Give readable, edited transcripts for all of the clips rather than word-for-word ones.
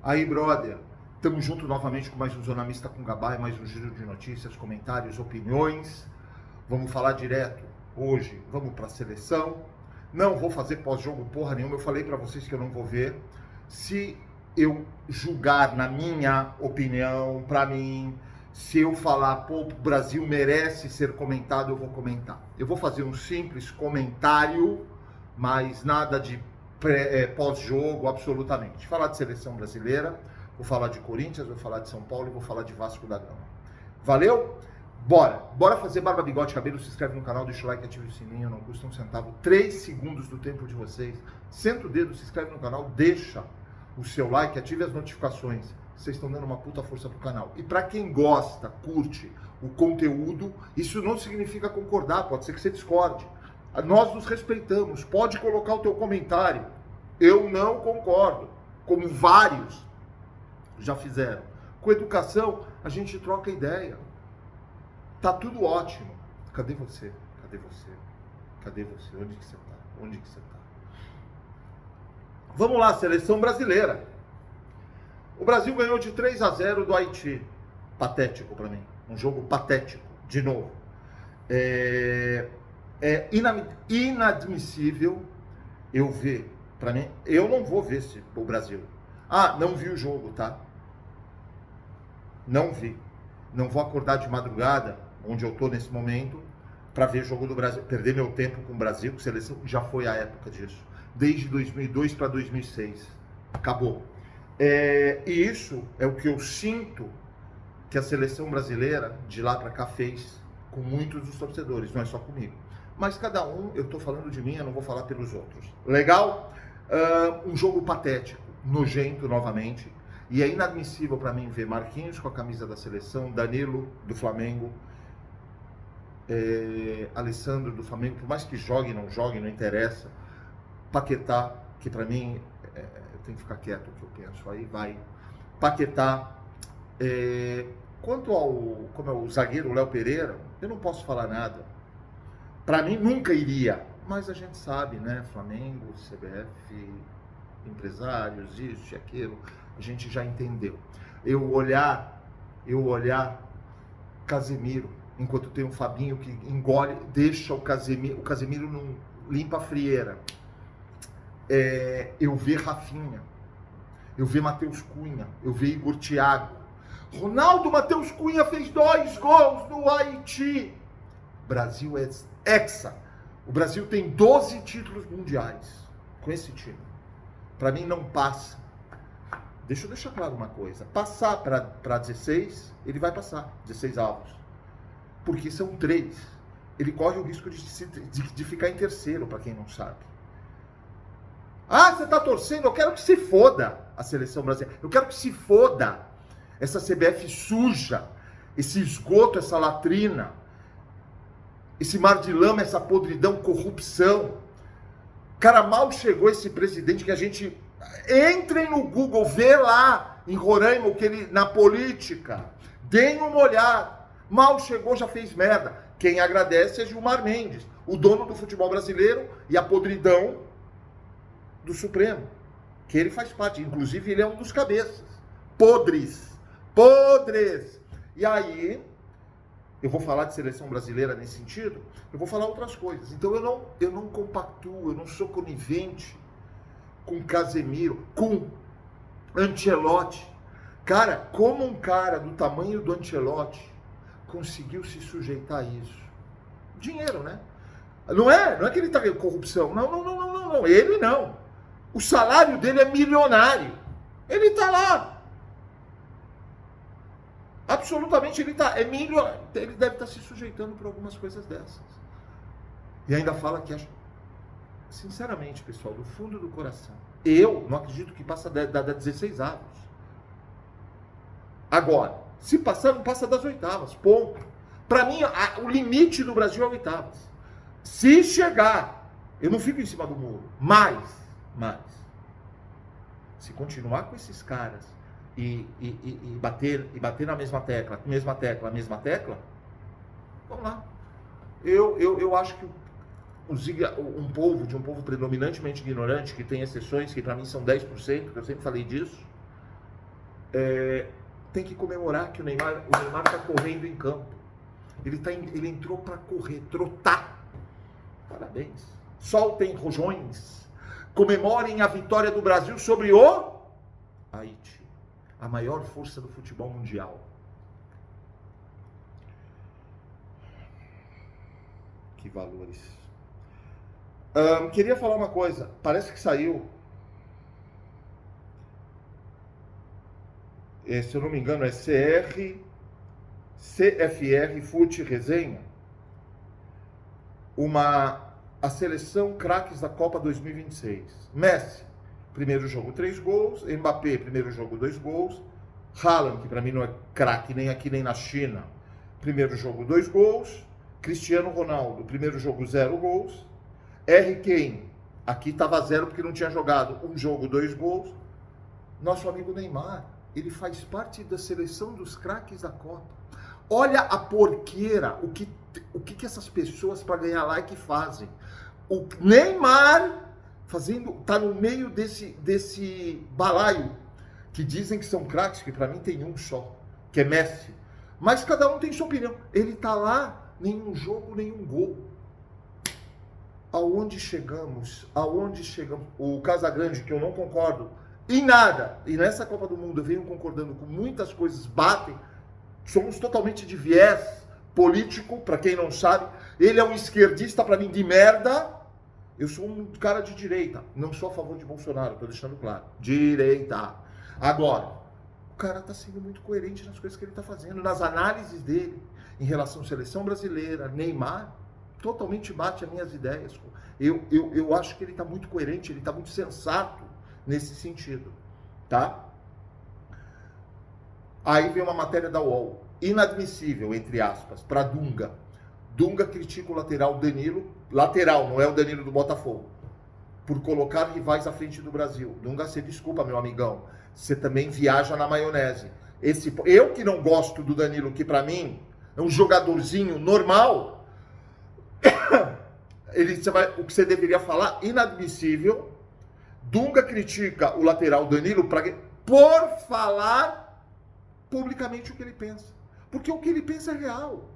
Aí, brother, estamos junto novamente com mais um Zona Mista com Gabá, mais um giro de notícias, comentários, opiniões. Vamos falar direto hoje, vamos para a seleção. Não vou fazer pós-jogo porra nenhuma, eu falei para vocês que eu não vou ver. Se eu julgar na minha opinião, para mim, se eu falar, pô, o Brasil merece ser comentado, eu vou comentar. Eu vou fazer um simples comentário, mas nada de pós-jogo, absolutamente. Falar de seleção brasileira, vou falar de Corinthians, vou falar de São Paulo e vou falar de Vasco da Gama. Valeu? Bora fazer barba, bigode, cabelo, se inscreve no canal, deixa o like, ativa o sininho, não custa um centavo, 3 segundos do tempo de vocês. Senta o dedo, se inscreve no canal, deixa o seu like, ative as notificações. Vocês estão dando uma puta força pro canal. E para quem gosta, curte o conteúdo, isso não significa concordar, pode ser que você discorde. Nós nos respeitamos, pode colocar o teu comentário. Eu não concordo, como vários já fizeram. Com educação, a gente troca ideia. Tá tudo ótimo. Cadê você? Cadê você? Cadê você? Onde que você tá? Onde que você tá? Vamos lá, seleção brasileira. O Brasil ganhou de 3-0 do Haiti. Patético para mim. Um jogo patético, de novo. É inadmissível eu ver, para mim, eu não vou ver o Brasil. Ah, não vi o jogo, tá? Não vi. Não vou acordar de madrugada, onde eu tô nesse momento, para ver o jogo do Brasil, perder meu tempo com o Brasil, com seleção, já foi a época disso. Desde 2002 para 2006. Acabou. E isso é o que eu sinto que a seleção brasileira, de lá para cá, fez com muitos dos torcedores, não é só comigo. Mas cada um, eu estou falando de mim, eu não vou falar pelos outros. Legal? Um jogo patético, nojento novamente. E é inadmissível para mim ver Marquinhos com a camisa da seleção, Danilo do Flamengo, Alessandro do Flamengo, por mais que jogue, não interessa. Paquetá, que para mim, eu tenho que ficar quieto o que eu penso, aí vai. Paquetá. Quanto ao como é o zagueiro Léo Pereira, eu não posso falar nada. Para mim nunca iria, mas a gente sabe, né? Flamengo, CBF, empresários, isso e aquilo, a gente já entendeu. Eu olhar Casemiro, enquanto tem um Fabinho que engole, deixa o Casemiro não limpa a frieira. Eu ver Rafinha, eu ver Matheus Cunha, eu ver Igor Thiago. Ronaldo Matheus Cunha fez 2 gols no Haiti. Brasil é hexa. O Brasil tem 12 títulos mundiais com esse time. Para mim não passa. Deixa eu deixar claro uma coisa. Passar para 16, ele vai passar. 16 avos. Porque são 3. Ele corre o risco de ficar em terceiro, para quem não sabe. Ah, você tá torcendo? Eu quero que se foda a seleção brasileira. Eu quero que se foda essa CBF suja, esse esgoto, essa latrina, esse mar de lama, essa podridão, corrupção. Cara, mal chegou esse presidente que a gente... Entrem no Google, vê lá em Roraima o que ele... Na política. Deem uma olhada. Mal chegou, já fez merda. Quem agradece é Gilmar Mendes, o dono do futebol brasileiro e a podridão do Supremo. Que ele faz parte. Inclusive, ele é um dos cabeças. Podres. E aí... Eu vou falar de seleção brasileira nesse sentido, eu vou falar outras coisas. Então eu não compactuo, eu não sou conivente com Casemiro, com Ancelotti. Cara, como um cara do tamanho do Ancelotti conseguiu se sujeitar a isso? Dinheiro, né? Não é que ele tá com corrupção. Não. Ele não. O salário dele é milionário. Ele tá lá. Absolutamente, ele deve estar se sujeitando por algumas coisas dessas. E ainda fala que acha... Sinceramente, pessoal, do fundo do coração, eu não acredito que passa da 16 avos. Agora, se passar, não passa das oitavas, ponto. Para mim, o limite do Brasil é oitavas. Se chegar, eu não fico em cima do muro, mas, se continuar com esses caras e bater na mesma tecla, vamos lá. Eu acho que um povo predominantemente ignorante, que tem exceções, que para mim são 10%, que eu sempre falei disso, tem que comemorar que o Neymar está correndo em campo. Ele entrou para correr, trotar. Parabéns. Soltem rojões. Comemorem a vitória do Brasil sobre o Haiti, a maior força do futebol mundial. Que valores. Queria falar uma coisa. Parece que saiu. Se eu não me engano, é CFR Fute Resenha. A seleção craques da Copa 2026. Messi, primeiro jogo 3 gols. Mbappé, primeiro jogo 2 gols. Haaland, que para mim não é craque nem aqui nem na China, primeiro jogo 2 gols. Cristiano Ronaldo, primeiro jogo 0 gols. Harry Kane, aqui estava 0 porque não tinha jogado, um jogo 2 gols. Nosso amigo Neymar, ele faz parte da seleção dos craques da Copa. Olha a porqueira, o que essas pessoas para ganhar like fazem. O Neymar tá no meio desse balaio, que dizem que são craques, que para mim tem um só, que é Messi. Mas cada um tem sua opinião. Ele tá lá, nenhum jogo, nenhum gol. Aonde chegamos? O Casagrande, que eu não concordo em nada, e nessa Copa do Mundo eu venho concordando com muitas coisas, batem, somos totalmente de viés político, para quem não sabe. Ele é um esquerdista, para mim, de merda. Eu sou um cara de direita, não sou a favor de Bolsonaro, tô deixando claro. Direita. Agora, o cara tá sendo muito coerente nas coisas que ele tá fazendo, nas análises dele, em relação à seleção brasileira, Neymar, totalmente bate as minhas ideias. Eu acho que ele tá muito coerente, ele tá muito sensato nesse sentido, tá? Aí vem uma matéria da UOL, inadmissível, entre aspas, para Dunga. Dunga critica o lateral Danilo, lateral, não é o Danilo do Botafogo, por colocar rivais à frente do Brasil. Dunga, você desculpa, meu amigão, você também viaja na maionese. Eu que não gosto do Danilo, que para mim é um jogadorzinho normal, o que você deveria falar, inadmissível. Dunga critica o lateral Danilo por falar publicamente o que ele pensa. Porque o que ele pensa é real.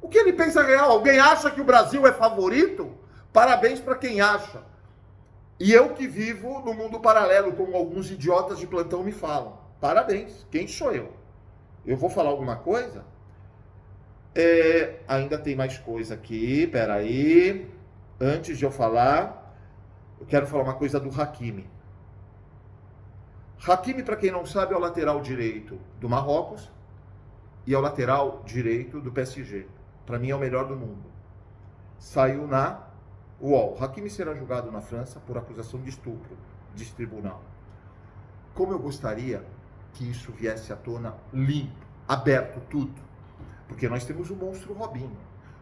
O que ele pensa é real. Alguém acha que o Brasil é favorito? Parabéns para quem acha. E eu que vivo no mundo paralelo, como alguns idiotas de plantão me falam. Parabéns. Quem sou eu? Eu vou falar alguma coisa? Ainda tem mais coisa aqui. Peraí. Antes de eu falar, eu quero falar uma coisa do Hakimi. Hakimi, para quem não sabe, é o lateral direito do Marrocos e é o lateral direito do PSG. Para mim é o melhor do mundo. Saiu na UOL. Hakimi será julgado na França por acusação de estupro, diz tribunal. Como eu gostaria que isso viesse à tona limpo, aberto, tudo. Porque nós temos o monstro Robinho.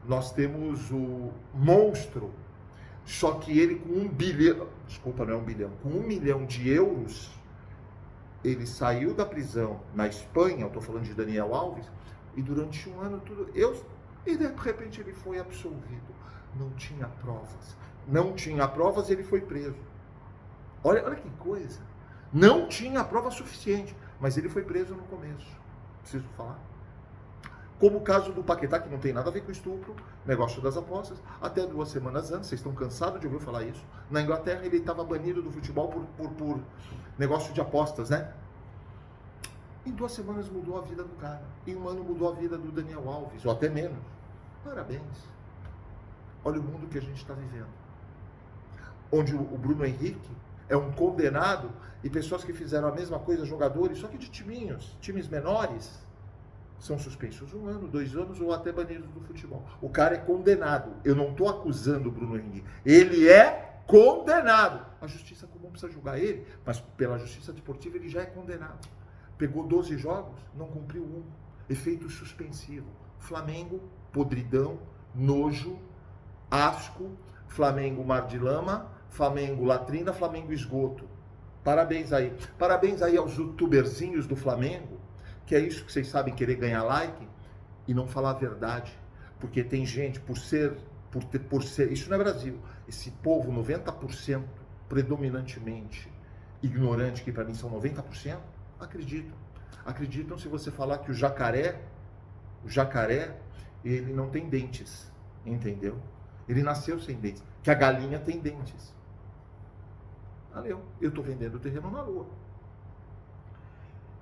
Nós temos o monstro, só que ele com 1 bilhão, desculpa, não é 1 bilhão, com 1 milhão de euros, ele saiu da prisão na Espanha, eu estou falando de Daniel Alves, e durante um ano tudo, e de repente ele foi absolvido. Não tinha provas, ele foi preso. Olha que coisa. Não tinha prova suficiente, mas ele foi preso no começo. Preciso falar. Como o caso do Paquetá, que não tem nada a ver com estupro, negócio das apostas, até 2 semanas antes, vocês estão cansados de ouvir falar isso, na Inglaterra ele estava banido do futebol por negócio de apostas, né? Em 2 semanas mudou a vida do cara. Em 1 ano mudou a vida do Daniel Alves, ou até menos. Parabéns. Olha o mundo que a gente está vivendo. Onde o Bruno Henrique é um condenado e pessoas que fizeram a mesma coisa, jogadores, só que de times menores, são suspensos 1 ano, 2 anos ou até banidos do futebol. O cara é condenado. Eu não estou acusando o Bruno Henrique. Ele é condenado. A justiça comum precisa julgar ele, mas pela justiça desportiva ele já é condenado. Pegou 12 jogos, não cumpriu 1. Efeito suspensivo. Flamengo, podridão, nojo, asco. Flamengo, mar de lama. Flamengo, latrina. Flamengo, esgoto. Parabéns aí. Parabéns aí aos youtuberzinhos do Flamengo, que é isso que vocês sabem, querer ganhar like e não falar a verdade. Porque tem gente, por ser, isso não é Brasil, esse povo 90% predominantemente ignorante, que para mim são 90%, Acreditam. Acreditam se você falar que o jacaré, ele não tem dentes, entendeu? Ele nasceu sem dentes. Que a galinha tem dentes. Valeu. Eu estou vendendo o terreno na Lua.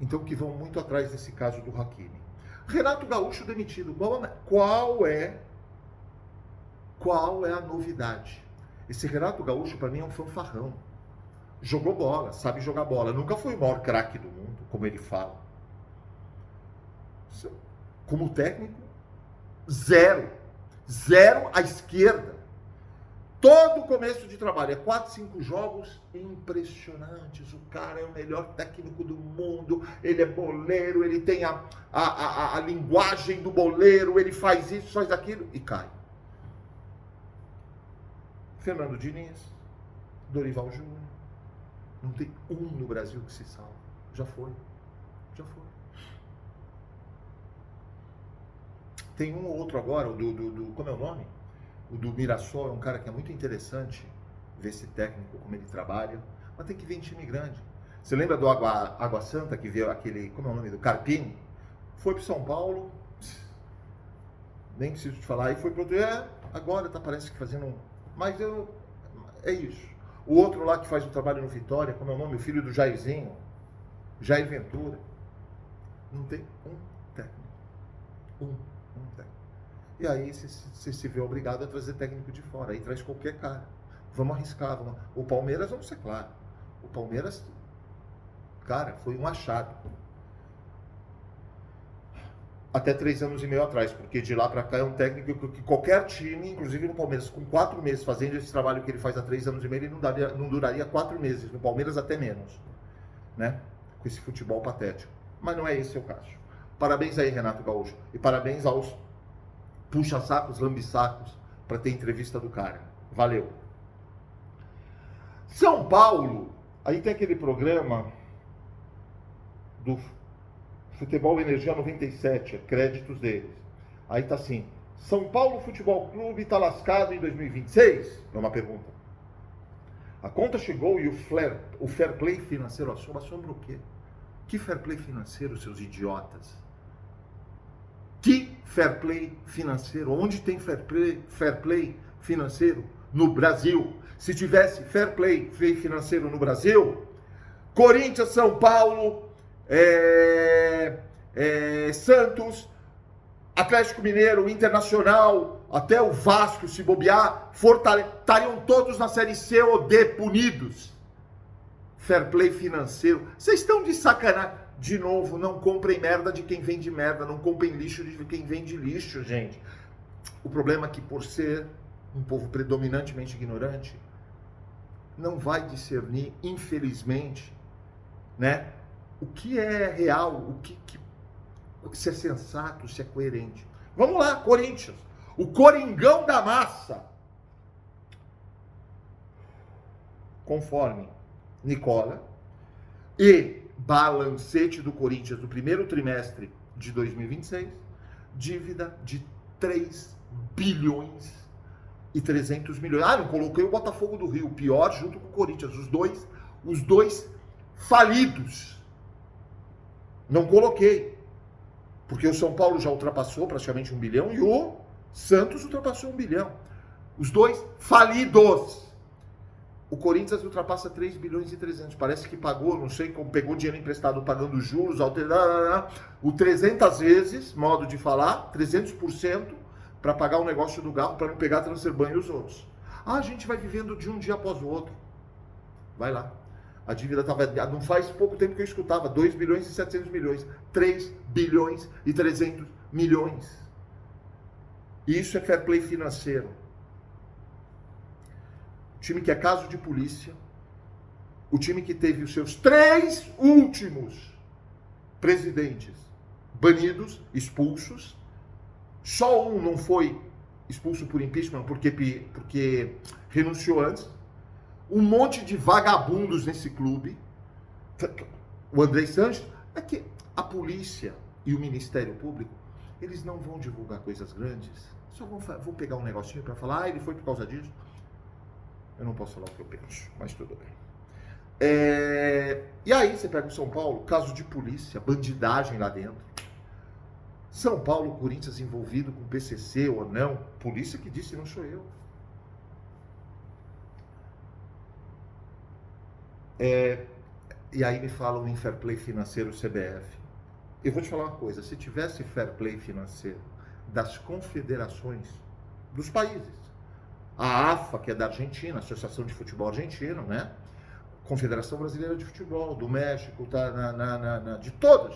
Então, que vão muito atrás desse caso do Hakimi. Renato Gaúcho demitido. Qual é a novidade? Esse Renato Gaúcho, para mim, é um fanfarrão. Jogou bola, sabe jogar bola. Nunca foi o maior craque do mundo, como ele fala. Como técnico, zero. Zero à esquerda. Todo começo de trabalho, é 4, 5 jogos impressionantes. O cara é o melhor técnico do mundo, ele é boleiro, ele tem a linguagem do boleiro, ele faz isso, faz aquilo e cai. Fernando Diniz, Dorival Júnior, não tem um no Brasil que se salva. Já foi. Tem um ou outro agora, o como é o nome? O do Mirassol é um cara que é muito interessante, ver esse técnico, como ele trabalha, mas tem que ver em time grande. Você lembra do Água Santa, que veio aquele, como é o nome do Carpini? Foi para São Paulo, nem preciso te falar, e foi para outro, agora parece que fazendo um, mas é isso. O outro lá que faz o trabalho no Vitória, como é o nome? O filho do Jairzinho, Jair Ventura, não tem um técnico. Um técnico. E aí você se vê obrigado a trazer técnico de fora. Aí traz qualquer cara. Vamos arriscar. O Palmeiras, vamos ser claros. O Palmeiras, cara, foi um achado. Até 3 anos e meio atrás. Porque de lá pra cá é um técnico que qualquer time, inclusive no Palmeiras, com 4 meses fazendo esse trabalho que ele faz há 3 anos e meio, ele não duraria 4 meses. No Palmeiras até menos. Né? Com esse futebol patético. Mas não é esse o caso. Parabéns aí, Renato Gaúcho. E parabéns aos puxa-sacos, lambe-sacos, para ter entrevista do cara. Valeu. São Paulo, aí tem aquele programa do Futebol Energia 97, créditos deles. Aí tá assim, São Paulo Futebol Clube tá lascado em 2026? É uma pergunta. A conta chegou e o fair play financeiro assombra o quê? Que fair play financeiro, seus idiotas? Que fair play financeiro? Onde tem fair play financeiro? No Brasil. Se tivesse fair play financeiro no Brasil, Corinthians, São Paulo, Santos, Atlético Mineiro, Internacional, até o Vasco, se bobear, estariam todos na Série C ou D punidos. Fair play financeiro. Vocês estão de sacanagem. De novo, não comprem merda de quem vende merda, não comprem lixo de quem vende lixo, gente. O problema é que, por ser um povo predominantemente ignorante, não vai discernir, infelizmente, né, o que é real, se é sensato, se é coerente. Vamos lá, Corinthians, o Coringão da massa. Conforme Nicola e balancete do Corinthians do primeiro trimestre de 2026, dívida de 3 bilhões e 300 milhões. Não coloquei o Botafogo do Rio, pior, junto com o Corinthians, os dois falidos. Não coloquei, porque o São Paulo já ultrapassou praticamente 1 bilhão e o Santos ultrapassou 1 bilhão. Os dois falidos. O Corinthians ultrapassa 3 bilhões e 300. Parece que pagou, não sei como, pegou dinheiro emprestado pagando juros, o 300 vezes, modo de falar, 300% para pagar o negócio do Galo, para não pegar Transferban e os outros. A gente vai vivendo de um dia após o outro. Vai lá. A dívida estava, não faz pouco tempo que eu escutava, 2 bilhões e 700 milhões, 3 bilhões e 300 milhões. Isso é fair play financeiro. O time que é caso de polícia, o time que teve os seus 3 últimos presidentes banidos, expulsos, só um não foi expulso por impeachment porque renunciou antes, um monte de vagabundos nesse clube, o André Sanches, é que a polícia e o Ministério Público, eles não vão divulgar coisas grandes, só vão pegar um negocinho para falar, ele foi por causa disso. Eu não posso falar o que eu penso, mas tudo bem. E aí você pega o São Paulo, caso de polícia, bandidagem lá dentro. São Paulo, Corinthians envolvido com PCC ou não, polícia que disse, não sou eu. E aí me falam em fair play financeiro CBF. Eu vou te falar uma coisa, se tivesse fair play financeiro das confederações dos países, a AFA, que é da Argentina, Associação de Futebol Argentino, né? Confederação Brasileira de Futebol, do México, tá, de todas.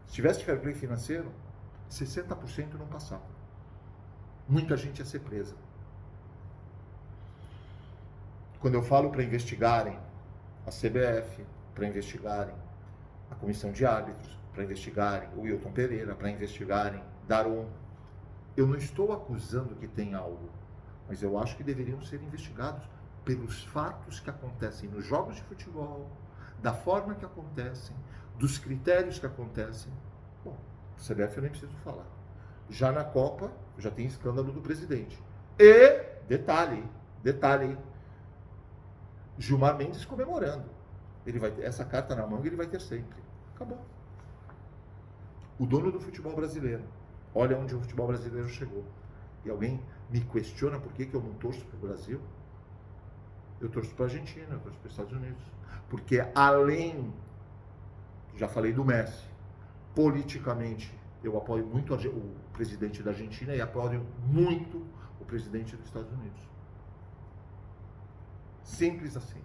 Se tivesse fair play financeiro, 60% não passava. Muita gente ia ser presa. Quando eu falo para investigarem a CBF, para investigarem a comissão de árbitros, para investigarem o Wilton Pereira, para investigarem Daron, eu não estou acusando que tem algo, mas eu acho que deveriam ser investigados pelos fatos que acontecem nos jogos de futebol, da forma que acontecem, dos critérios que acontecem. Bom, CBF eu nem preciso falar. Já na Copa, já tem escândalo do presidente. E, detalhe, Gilmar Mendes comemorando. Ele vai ter essa carta na mão e ele vai ter sempre. Acabou. O dono do futebol brasileiro. Olha onde o futebol brasileiro chegou. E alguém me questiona por que eu não torço para o Brasil? Eu torço para a Argentina, eu torço para os Estados Unidos. Porque além, já falei do Messi, politicamente eu apoio muito o presidente da Argentina e apoio muito o presidente dos Estados Unidos. Simples assim.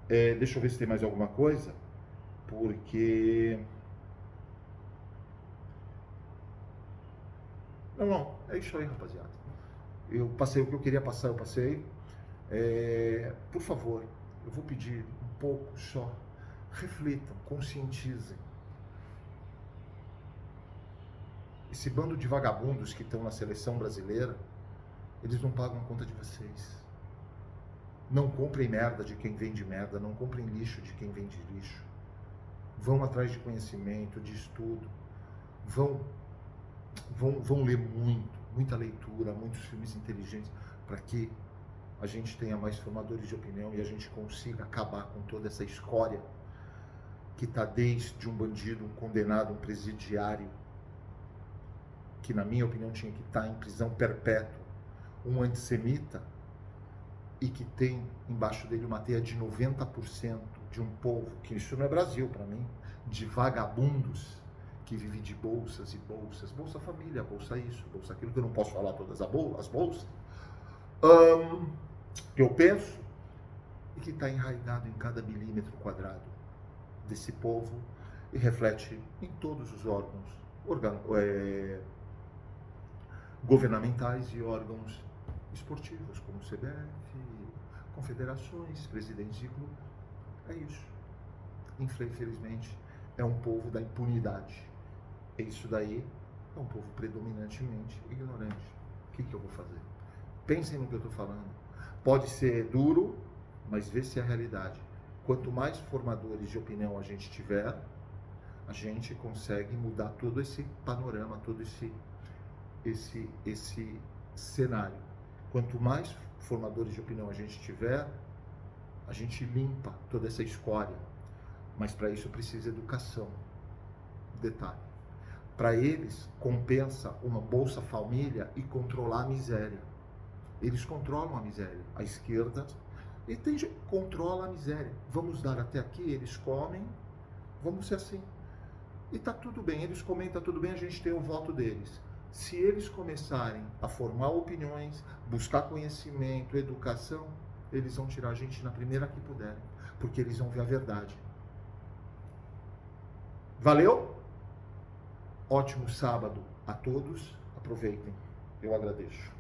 Deixa eu ver se tem mais alguma coisa, porque... Não, é isso aí, rapaziada. Eu passei o que eu queria passar, eu passei. Por favor, eu vou pedir um pouco só. Reflitam, conscientizem. Esse bando de vagabundos que estão na seleção brasileira, eles não pagam a conta de vocês. Não comprem merda de quem vende merda, não comprem lixo de quem vende lixo. Vão atrás de conhecimento, de estudo. Vão ler muita leitura, muitos filmes inteligentes, para que a gente tenha mais formadores de opinião e a gente consiga acabar com toda essa escória que está desde um bandido, um condenado, um presidiário, que na minha opinião tinha que estar em prisão perpétua, um antissemita, e que tem embaixo dele uma teia de 90% de um povo, que isso não é Brasil para mim, de vagabundos, que vive de bolsas e bolsas, Bolsa Família, Bolsa isso, Bolsa aquilo, que eu não posso falar todas as bolsas, que eu penso, e que está enraizado em cada milímetro quadrado desse povo, e reflete em todos os órgãos governamentais e órgãos esportivos, como o CBF, confederações, presidentes de clube. É isso. Infelizmente, é um povo da impunidade. É isso daí, é um povo predominantemente ignorante. O que eu vou fazer? Pensem no que eu estou falando. Pode ser duro, mas vê se é a realidade. Quanto mais formadores de opinião a gente tiver, a gente consegue mudar todo esse panorama, todo esse cenário. Quanto mais formadores de opinião a gente tiver, a gente limpa toda essa escória. Mas para isso precisa educação. Detalhe. Para eles, compensa uma Bolsa Família e controlar a miséria. Eles controlam a miséria. A esquerda e tem gente que controla a miséria. Vamos dar até aqui, eles comem, vamos ser assim. E tá tudo bem, eles comem, tá tudo bem, a gente tem o voto deles. Se eles começarem a formar opiniões, buscar conhecimento, educação, eles vão tirar a gente na primeira que puderem, porque eles vão ver a verdade. Valeu? Ótimo sábado a todos, aproveitem, eu agradeço.